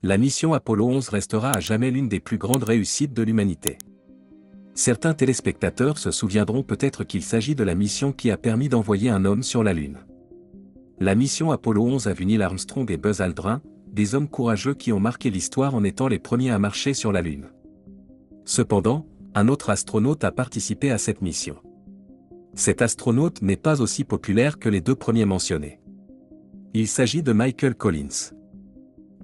La mission Apollo 11 restera à jamais l'une des plus grandes réussites de l'humanité. Certains téléspectateurs se souviendront peut-être qu'il s'agit de la mission qui a permis d'envoyer un homme sur la Lune. La mission Apollo 11 a vu Neil Armstrong et Buzz Aldrin, des hommes courageux qui ont marqué l'histoire en étant les premiers à marcher sur la Lune. Cependant, un autre astronaute a participé à cette mission. Cet astronaute n'est pas aussi populaire que les deux premiers mentionnés. Il s'agit de Michael Collins.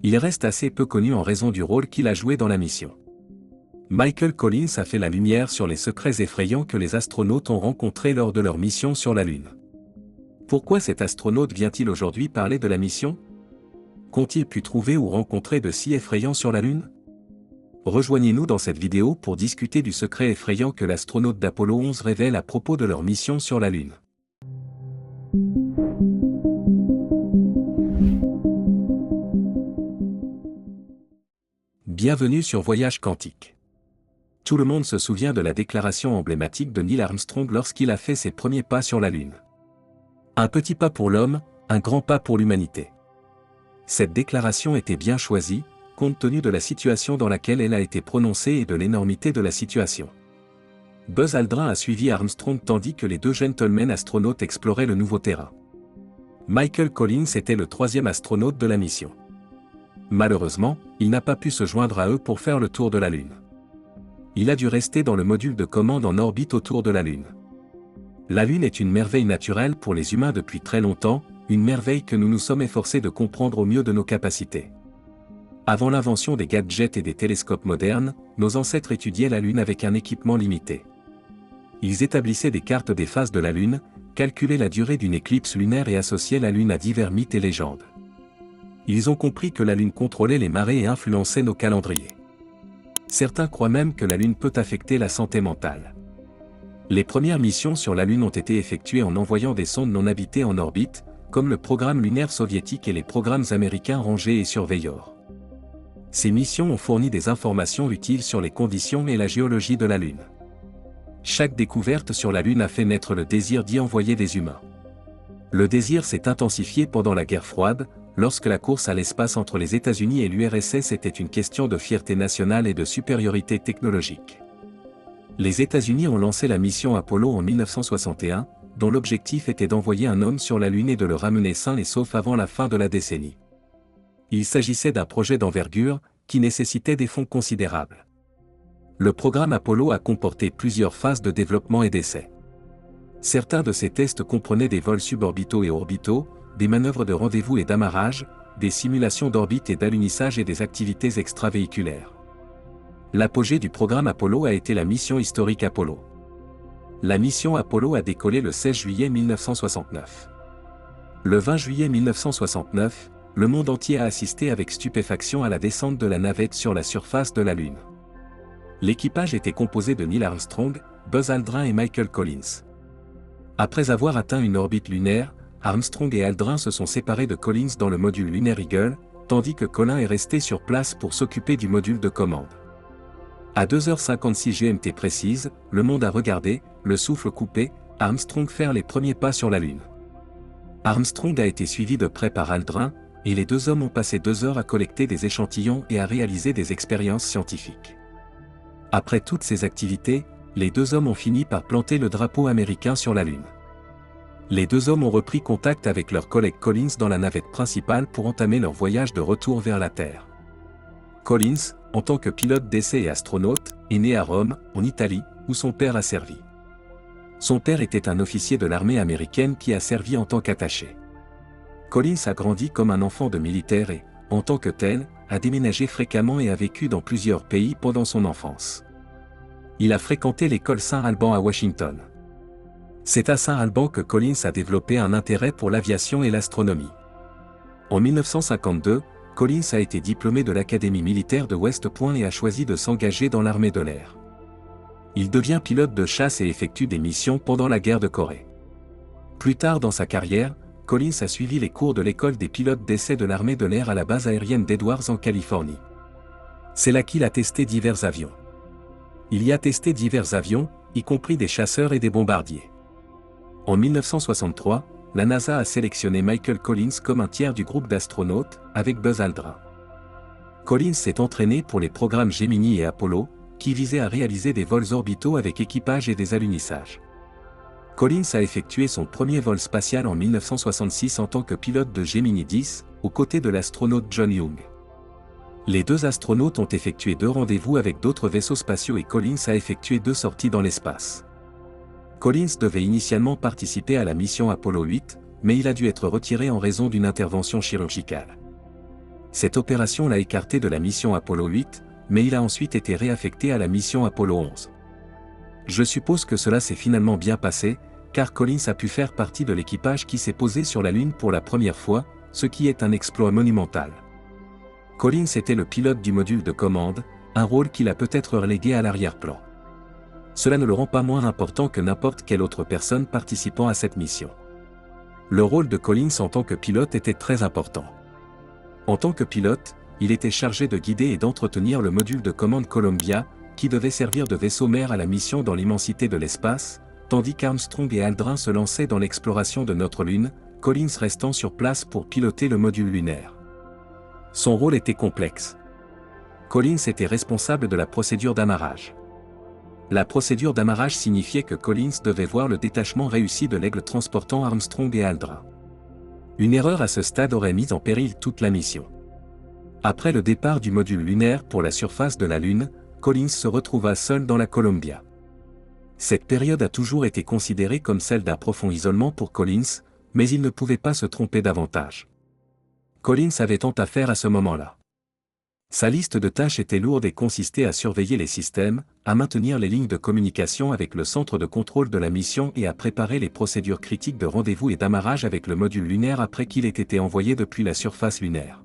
Il reste assez peu connu en raison du rôle qu'il a joué dans la mission. Michael Collins a fait la lumière sur les secrets effrayants que les astronautes ont rencontrés lors de leur mission sur la Lune. Pourquoi cet astronaute vient-il aujourd'hui parler de la mission? Qu'ont-ils pu trouver ou rencontrer de si effrayant sur la Lune? Rejoignez-nous dans cette vidéo pour discuter du secret effrayant que l'astronaute d'Apollo 11 révèle à propos de leur mission sur la Lune. Bienvenue sur Voyage Quantique. Tout le monde se souvient de la déclaration emblématique de Neil Armstrong lorsqu'il a fait ses premiers pas sur la Lune. Un petit pas pour l'homme, un grand pas pour l'humanité. Cette déclaration était bien choisie, compte tenu de la situation dans laquelle elle a été prononcée et de l'énormité de la situation. Buzz Aldrin a suivi Armstrong tandis que les deux gentlemen astronautes exploraient le nouveau terrain. Michael Collins était le troisième astronaute de la mission. Malheureusement, il n'a pas pu se joindre à eux pour faire le tour de la Lune. Il a dû rester dans le module de commande en orbite autour de la Lune. La Lune est une merveille naturelle pour les humains depuis très longtemps, une merveille que nous nous sommes efforcés de comprendre au mieux de nos capacités. Avant l'invention des gadgets et des télescopes modernes, nos ancêtres étudiaient la Lune avec un équipement limité. Ils établissaient des cartes des phases de la Lune, calculaient la durée d'une éclipse lunaire et associaient la Lune à divers mythes et légendes. Ils ont compris que la Lune contrôlait les marées et influençait nos calendriers. Certains croient même que la Lune peut affecter la santé mentale. Les premières missions sur la Lune ont été effectuées en envoyant des sondes non habitées en orbite, comme le programme lunaire soviétique et les programmes américains Ranger et Surveyor. Ces missions ont fourni des informations utiles sur les conditions et la géologie de la Lune. Chaque découverte sur la Lune a fait naître le désir d'y envoyer des humains. Le désir s'est intensifié pendant la guerre froide, lorsque la course à l'espace entre les États-Unis et l'URSS était une question de fierté nationale et de supériorité technologique. Les États-Unis ont lancé la mission Apollo en 1961, dont l'objectif était d'envoyer un homme sur la Lune et de le ramener sain et sauf avant la fin de la décennie. Il s'agissait d'un projet d'envergure, qui nécessitait des fonds considérables. Le programme Apollo a comporté plusieurs phases de développement et d'essais. Certains de ces tests comprenaient des vols suborbitaux et orbitaux, des manœuvres de rendez-vous et d'amarrage, des simulations d'orbite et d'alunissage et des activités extravéhiculaires. L'apogée du programme Apollo a été la mission historique Apollo. La mission Apollo a décollé le 16 juillet 1969. Le 20 juillet 1969, le monde entier a assisté avec stupéfaction à la descente de la navette sur la surface de la Lune. L'équipage était composé de Neil Armstrong, Buzz Aldrin et Michael Collins. Après avoir atteint une orbite lunaire, Armstrong et Aldrin se sont séparés de Collins dans le module lunaire Eagle, tandis que Collins est resté sur place pour s'occuper du module de commande. À 2h56 GMT précise, le monde a regardé, le souffle coupé, Armstrong faire les premiers pas sur la Lune. Armstrong a été suivi de près par Aldrin, et les deux hommes ont passé 2 heures à collecter des échantillons et à réaliser des expériences scientifiques. Après toutes ces activités, les deux hommes ont fini par planter le drapeau américain sur la Lune. Les deux hommes ont repris contact avec leur collègue Collins dans la navette principale pour entamer leur voyage de retour vers la Terre. Collins, en tant que pilote d'essai et astronaute, est né à Rome, en Italie, où son père a servi. Son père était un officier de l'armée américaine qui a servi en tant qu'attaché. Collins a grandi comme un enfant de militaire et, en tant que tel, a déménagé fréquemment et a vécu dans plusieurs pays pendant son enfance. Il a fréquenté l'école Saint-Alban à Washington. C'est à Saint-Alban que Collins a développé un intérêt pour l'aviation et l'astronomie. En 1952, Collins a été diplômé de l'Académie militaire de West Point et a choisi de s'engager dans l'armée de l'air. Il devient pilote de chasse et effectue des missions pendant la guerre de Corée. Plus tard dans sa carrière, Collins a suivi les cours de l'école des pilotes d'essai de l'armée de l'air à la base aérienne d'Edwards en Californie. C'est là qu'il a testé divers avions. Il y a testé divers avions, y compris des chasseurs et des bombardiers. En 1963, la NASA a sélectionné Michael Collins comme un tiers du groupe d'astronautes, avec Buzz Aldrin. Collins s'est entraîné pour les programmes Gemini et Apollo, qui visaient à réaliser des vols orbitaux avec équipage et des alunissages. Collins a effectué son premier vol spatial en 1966 en tant que pilote de Gemini 10, aux côtés de l'astronaute John Young. Les deux astronautes ont effectué 2 rendez-vous avec d'autres vaisseaux spatiaux et Collins a effectué 2 sorties dans l'espace. Collins devait initialement participer à la mission Apollo 8, mais il a dû être retiré en raison d'une intervention chirurgicale. Cette opération l'a écarté de la mission Apollo 8, mais il a ensuite été réaffecté à la mission Apollo 11. Je suppose que cela s'est finalement bien passé, car Collins a pu faire partie de l'équipage qui s'est posé sur la Lune pour la première fois, ce qui est un exploit monumental. Collins était le pilote du module de commande, un rôle qu'il a peut-être relégué à l'arrière-plan. Cela ne le rend pas moins important que n'importe quelle autre personne participant à cette mission. Le rôle de Collins en tant que pilote était très important. En tant que pilote, il était chargé de guider et d'entretenir le module de commande Columbia, qui devait servir de vaisseau mère à la mission dans l'immensité de l'espace, tandis qu'Armstrong et Aldrin se lançaient dans l'exploration de notre Lune, Collins restant sur place pour piloter le module lunaire. Son rôle était complexe. Collins était responsable de la procédure d'amarrage. La procédure d'amarrage signifiait que Collins devait voir le détachement réussi de l'Aigle transportant Armstrong et Aldrin. Une erreur à ce stade aurait mis en péril toute la mission. Après le départ du module lunaire pour la surface de la Lune, Collins se retrouva seul dans la Columbia. Cette période a toujours été considérée comme celle d'un profond isolement pour Collins, mais il ne pouvait pas se tromper davantage. Collins avait tant à faire à ce moment-là. Sa liste de tâches était lourde et consistait à surveiller les systèmes, à maintenir les lignes de communication avec le centre de contrôle de la mission et à préparer les procédures critiques de rendez-vous et d'amarrage avec le module lunaire après qu'il ait été envoyé depuis la surface lunaire.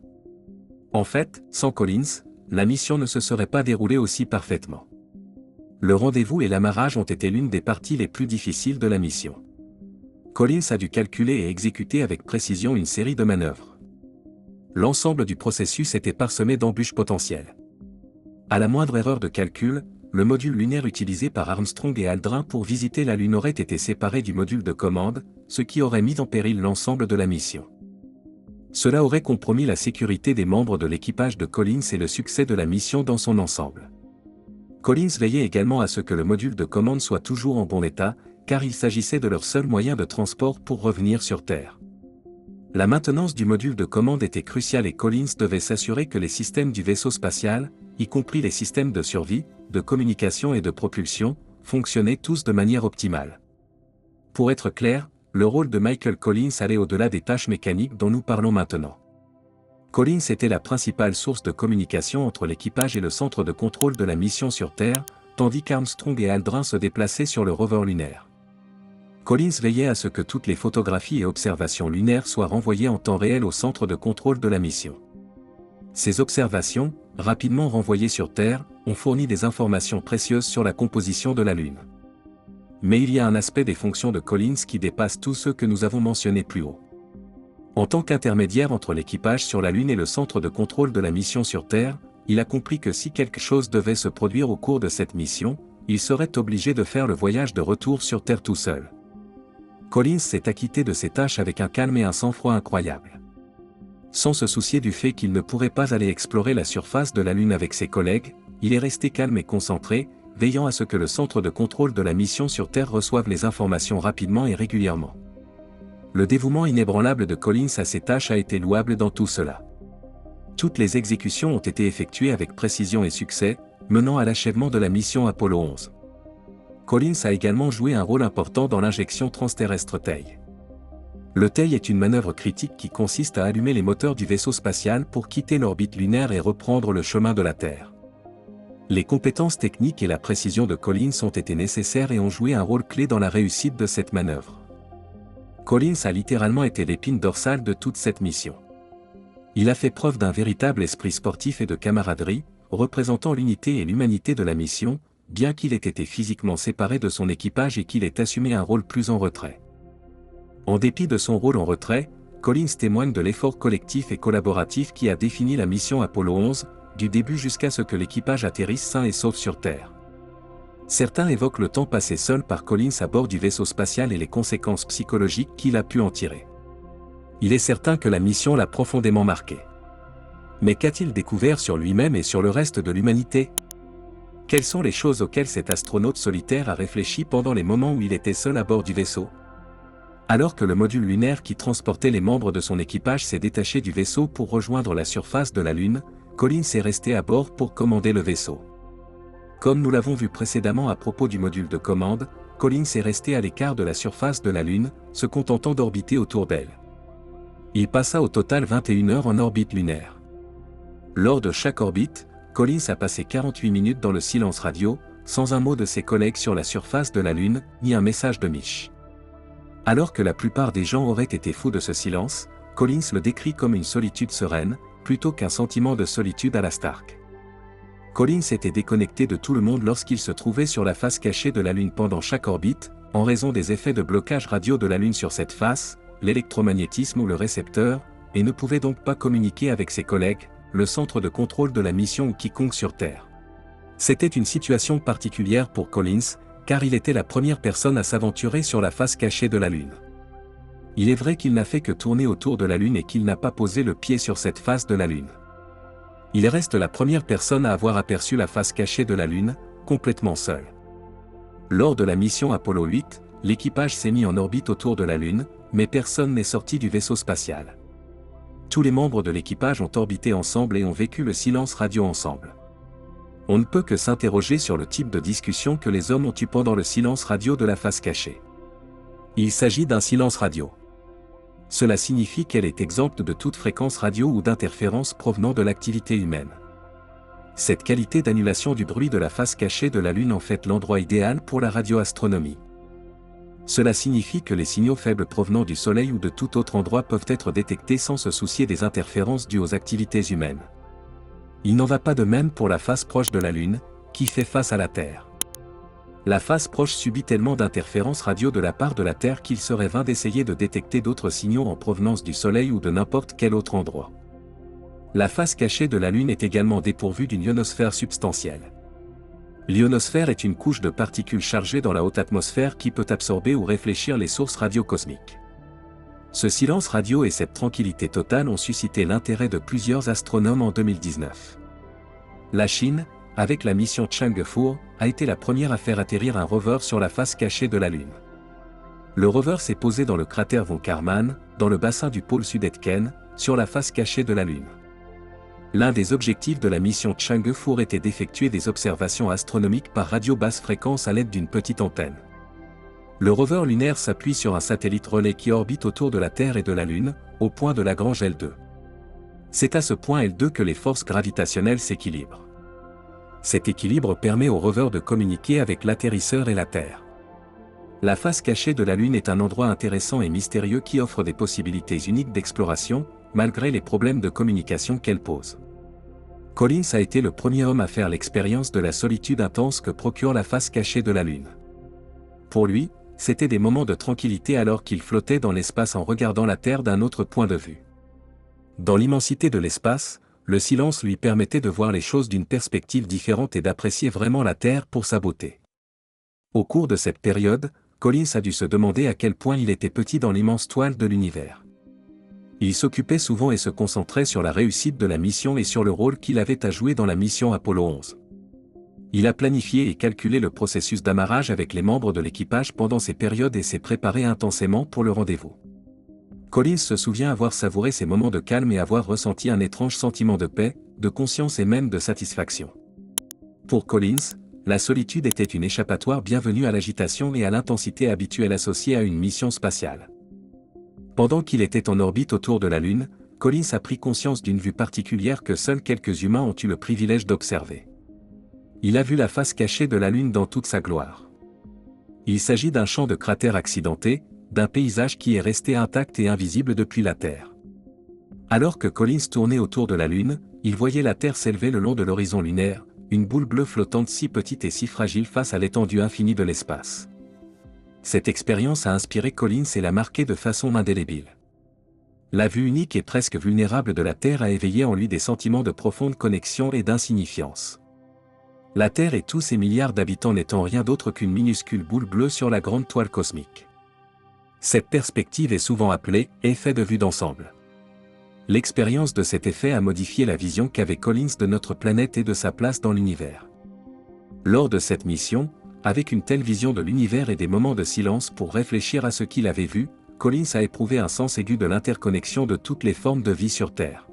En fait, sans Collins, la mission ne se serait pas déroulée aussi parfaitement. Le rendez-vous et l'amarrage ont été l'une des parties les plus difficiles de la mission. Collins a dû calculer et exécuter avec précision une série de manœuvres. L'ensemble du processus était parsemé d'embûches potentielles. À la moindre erreur de calcul, le module lunaire utilisé par Armstrong et Aldrin pour visiter la Lune aurait été séparé du module de commande, ce qui aurait mis en péril l'ensemble de la mission. Cela aurait compromis la sécurité des membres de l'équipage de Collins et le succès de la mission dans son ensemble. Collins veillait également à ce que le module de commande soit toujours en bon état, car il s'agissait de leur seul moyen de transport pour revenir sur Terre. La maintenance du module de commande était cruciale et Collins devait s'assurer que les systèmes du vaisseau spatial, y compris les systèmes de survie, de communication et de propulsion, fonctionnaient tous de manière optimale. Pour être clair, le rôle de Michael Collins allait au-delà des tâches mécaniques dont nous parlons maintenant. Collins était la principale source de communication entre l'équipage et le centre de contrôle de la mission sur Terre, tandis qu'Armstrong et Aldrin se déplaçaient sur le rover lunaire. Collins veillait à ce que toutes les photographies et observations lunaires soient renvoyées en temps réel au centre de contrôle de la mission. Ces observations, rapidement renvoyées sur Terre, ont fourni des informations précieuses sur la composition de la Lune. Mais il y a un aspect des fonctions de Collins qui dépasse tous ceux que nous avons mentionnés plus haut. En tant qu'intermédiaire entre l'équipage sur la Lune et le centre de contrôle de la mission sur Terre, il a compris que si quelque chose devait se produire au cours de cette mission, il serait obligé de faire le voyage de retour sur Terre tout seul. Collins s'est acquitté de ses tâches avec un calme et un sang-froid incroyables. Sans se soucier du fait qu'il ne pourrait pas aller explorer la surface de la Lune avec ses collègues, il est resté calme et concentré, veillant à ce que le centre de contrôle de la mission sur Terre reçoive les informations rapidement et régulièrement. Le dévouement inébranlable de Collins à ses tâches a été louable dans tout cela. Toutes les exécutions ont été effectuées avec précision et succès, menant à l'achèvement de la mission Apollo 11. Collins a également joué un rôle important dans l'injection transterrestre TEI. Le TEI est une manœuvre critique qui consiste à allumer les moteurs du vaisseau spatial pour quitter l'orbite lunaire et reprendre le chemin de la Terre. Les compétences techniques et la précision de Collins ont été nécessaires et ont joué un rôle clé dans la réussite de cette manœuvre. Collins a littéralement été l'épine dorsale de toute cette mission. Il a fait preuve d'un véritable esprit sportif et de camaraderie, représentant l'unité et l'humanité de la mission, bien qu'il ait été physiquement séparé de son équipage et qu'il ait assumé un rôle plus en retrait. En dépit de son rôle en retrait, Collins témoigne de l'effort collectif et collaboratif qui a défini la mission Apollo 11, du début jusqu'à ce que l'équipage atterrisse sain et sauf sur Terre. Certains évoquent le temps passé seul par Collins à bord du vaisseau spatial et les conséquences psychologiques qu'il a pu en tirer. Il est certain que la mission l'a profondément marqué. Mais qu'a-t-il découvert sur lui-même et sur le reste de l'humanité? Quelles sont les choses auxquelles cet astronaute solitaire a réfléchi pendant les moments où il était seul à bord du vaisseau? Alors que le module lunaire qui transportait les membres de son équipage s'est détaché du vaisseau pour rejoindre la surface de la Lune, Collins est resté à bord pour commander le vaisseau. Comme nous l'avons vu précédemment à propos du module de commande, Collins est resté à l'écart de la surface de la Lune, se contentant d'orbiter autour d'elle. Il passa au total 21 heures en orbite lunaire. Lors de chaque orbite, Collins a passé 48 minutes dans le silence radio, sans un mot de ses collègues sur la surface de la Lune, ni un message de Miche. Alors que la plupart des gens auraient été fous de ce silence, Collins le décrit comme une solitude sereine, plutôt qu'un sentiment de solitude à la Stark. Collins était déconnecté de tout le monde lorsqu'il se trouvait sur la face cachée de la Lune pendant chaque orbite, en raison des effets de blocage radio de la Lune sur cette face, l'électromagnétisme ou le récepteur, et ne pouvait donc pas communiquer avec ses collègues, le centre de contrôle de la mission ou quiconque sur Terre. C'était une situation particulière pour Collins, car il était la première personne à s'aventurer sur la face cachée de la Lune. Il est vrai qu'il n'a fait que tourner autour de la Lune et qu'il n'a pas posé le pied sur cette face de la Lune. Il reste la première personne à avoir aperçu la face cachée de la Lune, complètement seul. Lors de la mission Apollo 8, l'équipage s'est mis en orbite autour de la Lune, mais personne n'est sorti du vaisseau spatial. Tous les membres de l'équipage ont orbité ensemble et ont vécu le silence radio ensemble. On ne peut que s'interroger sur le type de discussion que les hommes ont eu pendant le silence radio de la face cachée. Il s'agit d'un silence radio. Cela signifie qu'elle est exempte de toute fréquence radio ou d'interférence provenant de l'activité humaine. Cette qualité d'annulation du bruit de la face cachée de la Lune en fait l'endroit idéal pour la radioastronomie. Cela signifie que les signaux faibles provenant du Soleil ou de tout autre endroit peuvent être détectés sans se soucier des interférences dues aux activités humaines. Il n'en va pas de même pour la face proche de la Lune, qui fait face à la Terre. La face proche subit tellement d'interférences radio de la part de la Terre qu'il serait vain d'essayer de détecter d'autres signaux en provenance du Soleil ou de n'importe quel autre endroit. La face cachée de la Lune est également dépourvue d'une ionosphère substantielle. L'ionosphère est une couche de particules chargées dans la haute atmosphère qui peut absorber ou réfléchir les sources radiocosmiques. Ce silence radio et cette tranquillité totale ont suscité l'intérêt de plusieurs astronomes en 2019. La Chine, avec la mission Chang'e, a été la première à faire atterrir un rover sur la face cachée de la Lune. Le rover s'est posé dans le cratère von Karman, dans le bassin du pôle sud-Aitken, sur la face cachée de la Lune. L'un des objectifs de la mission Chang'e était d'effectuer des observations astronomiques par radio basse fréquence à l'aide d'une petite antenne. Le rover lunaire s'appuie sur un satellite relais qui orbite autour de la Terre et de la Lune, au point de Lagrange L2. C'est à ce point L2 que les forces gravitationnelles s'équilibrent. Cet équilibre permet au rover de communiquer avec l'atterrisseur et la Terre. La face cachée de la Lune est un endroit intéressant et mystérieux qui offre des possibilités uniques d'exploration, malgré les problèmes de communication qu'elle pose. Collins a été le premier homme à faire l'expérience de la solitude intense que procure la face cachée de la Lune. Pour lui, c'étaient des moments de tranquillité alors qu'il flottait dans l'espace en regardant la Terre d'un autre point de vue. Dans l'immensité de l'espace, le silence lui permettait de voir les choses d'une perspective différente et d'apprécier vraiment la Terre pour sa beauté. Au cours de cette période, Collins a dû se demander à quel point il était petit dans l'immense toile de l'univers. Il s'occupait souvent et se concentrait sur la réussite de la mission et sur le rôle qu'il avait à jouer dans la mission Apollo 11. Il a planifié et calculé le processus d'amarrage avec les membres de l'équipage pendant ces périodes et s'est préparé intensément pour le rendez-vous. Collins se souvient avoir savouré ces moments de calme et avoir ressenti un étrange sentiment de paix, de conscience et même de satisfaction. Pour Collins, la solitude était une échappatoire bienvenue à l'agitation et à l'intensité habituelle associée à une mission spatiale. Pendant qu'il était en orbite autour de la Lune, Collins a pris conscience d'une vue particulière que seuls quelques humains ont eu le privilège d'observer. Il a vu la face cachée de la Lune dans toute sa gloire. Il s'agit d'un champ de cratères accidentés, d'un paysage qui est resté intact et invisible depuis la Terre. Alors que Collins tournait autour de la Lune, il voyait la Terre s'élever le long de l'horizon lunaire, une boule bleue flottante si petite et si fragile face à l'étendue infinie de l'espace. Cette expérience a inspiré Collins et l'a marqué de façon indélébile. La vue unique et presque vulnérable de la Terre a éveillé en lui des sentiments de profonde connexion et d'insignifiance. La Terre et tous ses milliards d'habitants n'étant rien d'autre qu'une minuscule boule bleue sur la grande toile cosmique. Cette perspective est souvent appelée « effet de vue d'ensemble ». L'expérience de cet effet a modifié la vision qu'avait Collins de notre planète et de sa place dans l'univers. Lors de cette mission, avec une telle vision de l'univers et des moments de silence pour réfléchir à ce qu'il avait vu, Collins a éprouvé un sens aigu de l'interconnexion de toutes les formes de vie sur Terre.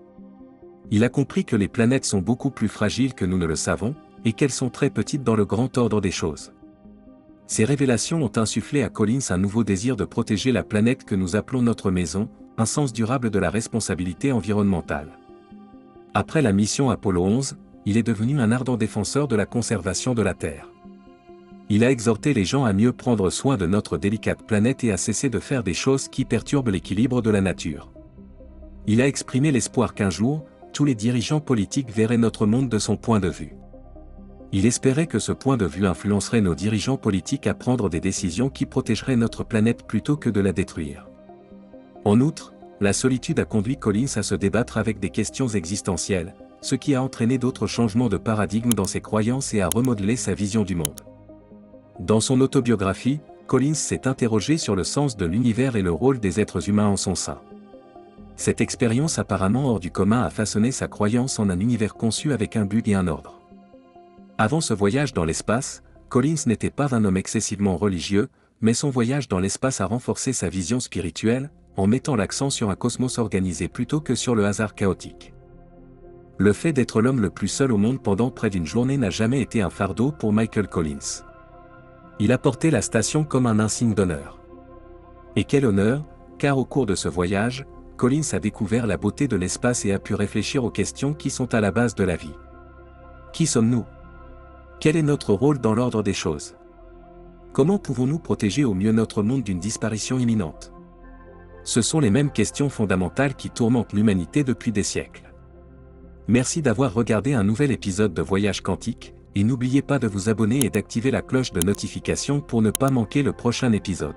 Il a compris que les planètes sont beaucoup plus fragiles que nous ne le savons, et qu'elles sont très petites dans le grand ordre des choses. Ces révélations ont insufflé à Collins un nouveau désir de protéger la planète que nous appelons notre maison, un sens durable de la responsabilité environnementale. Après la mission Apollo 11, il est devenu un ardent défenseur de la conservation de la Terre. Il a exhorté les gens à mieux prendre soin de notre délicate planète et à cesser de faire des choses qui perturbent l'équilibre de la nature. Il a exprimé l'espoir qu'un jour, tous les dirigeants politiques verraient notre monde de son point de vue. Il espérait que ce point de vue influencerait nos dirigeants politiques à prendre des décisions qui protégeraient notre planète plutôt que de la détruire. En outre, la solitude a conduit Collins à se débattre avec des questions existentielles, ce qui a entraîné d'autres changements de paradigme dans ses croyances et a remodelé sa vision du monde. Dans son autobiographie, Collins s'est interrogé sur le sens de l'univers et le rôle des êtres humains en son sein. Cette expérience apparemment hors du commun a façonné sa croyance en un univers conçu avec un but et un ordre. Avant ce voyage dans l'espace, Collins n'était pas un homme excessivement religieux, mais son voyage dans l'espace a renforcé sa vision spirituelle, en mettant l'accent sur un cosmos organisé plutôt que sur le hasard chaotique. Le fait d'être l'homme le plus seul au monde pendant près d'une journée n'a jamais été un fardeau pour Michael Collins. Il a porté la station comme un insigne d'honneur. Et quel honneur, car au cours de ce voyage, Collins a découvert la beauté de l'espace et a pu réfléchir aux questions qui sont à la base de la vie. Qui sommes-nous ? Quel est notre rôle dans l'ordre des choses ? Comment pouvons-nous protéger au mieux notre monde d'une disparition imminente ? Ce sont les mêmes questions fondamentales qui tourmentent l'humanité depuis des siècles. Merci d'avoir regardé un nouvel épisode de Voyage Quantique, et n'oubliez pas de vous abonner et d'activer la cloche de notification pour ne pas manquer le prochain épisode.